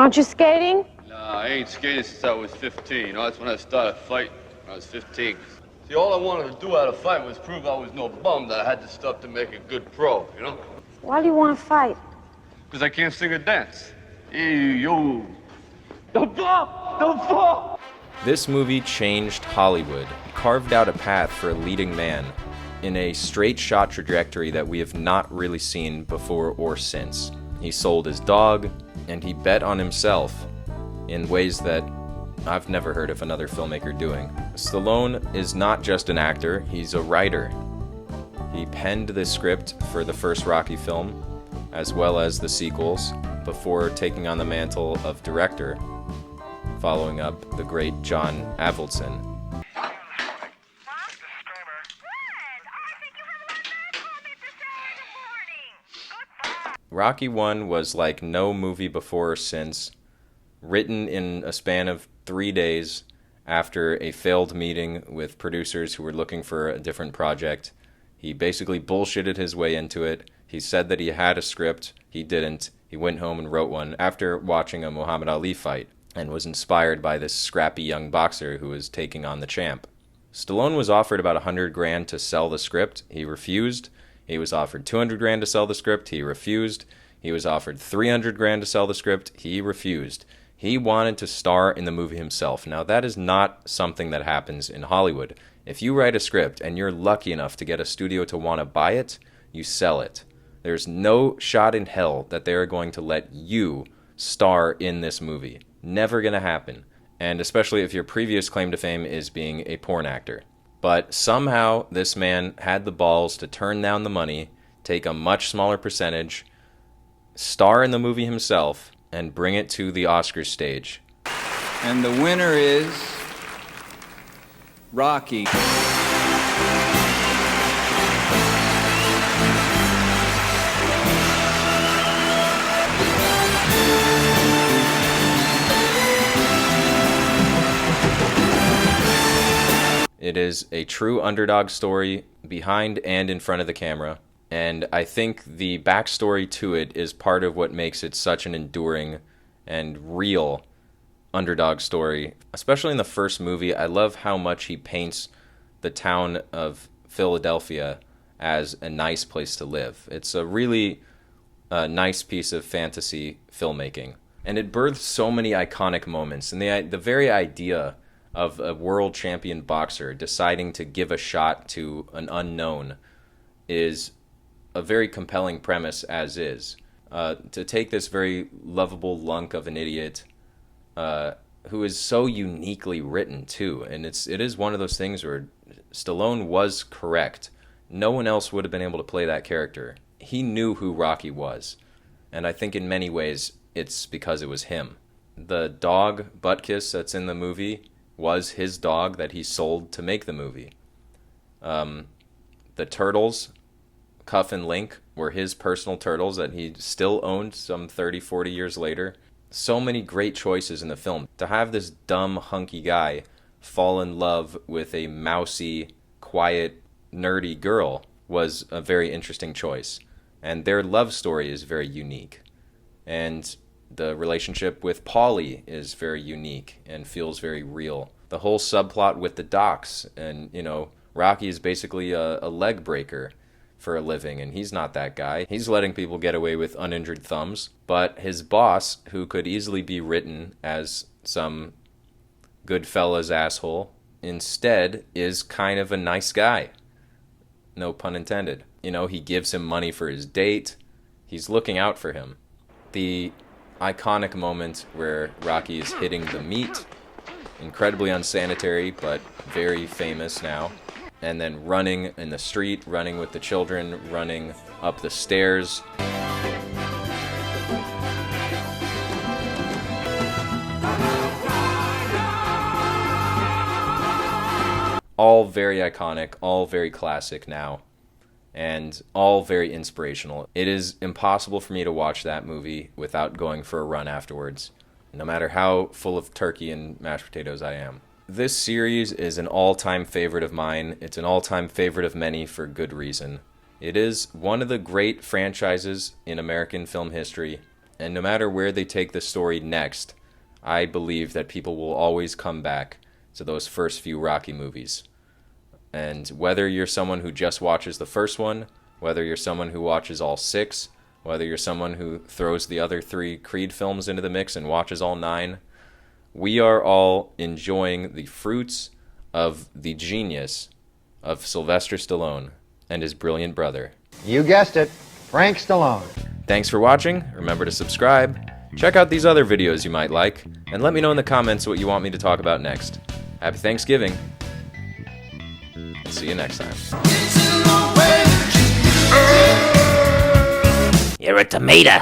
Aren't you skating? Nah, I ain't skated since I was 15. You know, that's when I started fighting, when I was 15. See, all I wanted to do out of fight was prove I was no bum, that I had the stuff to make a good pro, you know? Why do you want to fight? Because I can't sing or dance. Hey, yo. Don't fall! Don't fall! This movie changed Hollywood, carved out a path for a leading man in a straight shot trajectory that we have not really seen before or since. He sold his dog, and he bet on himself in ways that I've never heard of another filmmaker doing. Stallone is not just an actor, he's a writer. He penned the script for the first Rocky film, as well as the sequels, before taking on the mantle of director, following up the great John Avildsen. Rocky 1 was like no movie before or since, written in a span of 3 days after a failed meeting with producers who were looking for a different project. He basically bullshitted his way into it. He said that he had a script. He didn't. He went home and wrote one after watching a Muhammad Ali fight and was inspired by this scrappy young boxer who was taking on the champ. Stallone was offered about $100,000 to sell the script. He refused. He was offered $200,000 to sell the script. He refused. He was offered $300,000 to sell the script. He refused. He wanted to star in the movie himself. Now, that is not something that happens in Hollywood. If you write a script and you're lucky enough to get a studio to want to buy it, you sell it. There's no shot in hell that they're going to let you star in this movie. Never going to happen. And especially if your previous claim to fame is being a porn actor. But somehow this man had the balls to turn down the money, take a much smaller percentage, star in the movie himself, and bring it to the Oscars stage. And the winner is Rocky. It is a true underdog story behind and in front of the camera. And I think the backstory to it is part of what makes it such an enduring and real underdog story. Especially in the first movie, I love how much he paints the town of Philadelphia as a nice place to live. It's a really nice piece of fantasy filmmaking. And it births so many iconic moments. And the very idea of a world champion boxer deciding to give a shot to an unknown is a very compelling premise as is. To take this very lovable lunk of an idiot who is so uniquely written too, and it is one of those things where Stallone was correct. No one else would have been able to play that character. He knew who Rocky was, and I think in many ways it's because it was him. The dog Buttkiss that's in the movie was his dog that he sold to make the movie. The turtles, Cuff and Link, were his personal turtles that he still owned some 30, 40 years later. So many great choices in the film. To have this dumb, hunky guy fall in love with a mousy, quiet, nerdy girl was a very interesting choice. And their love story is very unique. And the relationship with Paulie is very unique and feels very real. The whole subplot with the docs, and, Rocky is basically a leg breaker for a living, and he's not that guy. He's letting people get away with uninjured thumbs, but his boss, who could easily be written as some Goodfellas asshole, instead is kind of a nice guy. No pun intended. He gives him money for his date. He's looking out for him. The iconic moment where Rocky is hitting the meat, incredibly unsanitary, but very famous now. And then running in the street, running with the children, running up the stairs. All very iconic, all very classic now, and all very inspirational. It is impossible for me to watch that movie without going for a run afterwards, no matter how full of turkey and mashed potatoes I am. This series is an all-time favorite of mine. It's an all-time favorite of many for good reason. It is one of the great franchises in American film history, And no matter where they take the story next, I believe that people will always come back to those first few Rocky movies. And whether you're someone who just watches the first one, whether you're someone who watches all 6, whether you're someone who throws the other 3 Creed films into the mix and watches all 9, we are all enjoying the fruits of the genius of Sylvester Stallone and his brilliant brother. You guessed it, Frank Stallone. Thanks for watching. Remember to subscribe. Check out these other videos you might like, and let me know in the comments what you want me to talk about next. Happy Thanksgiving. See you next time. You're a tomato.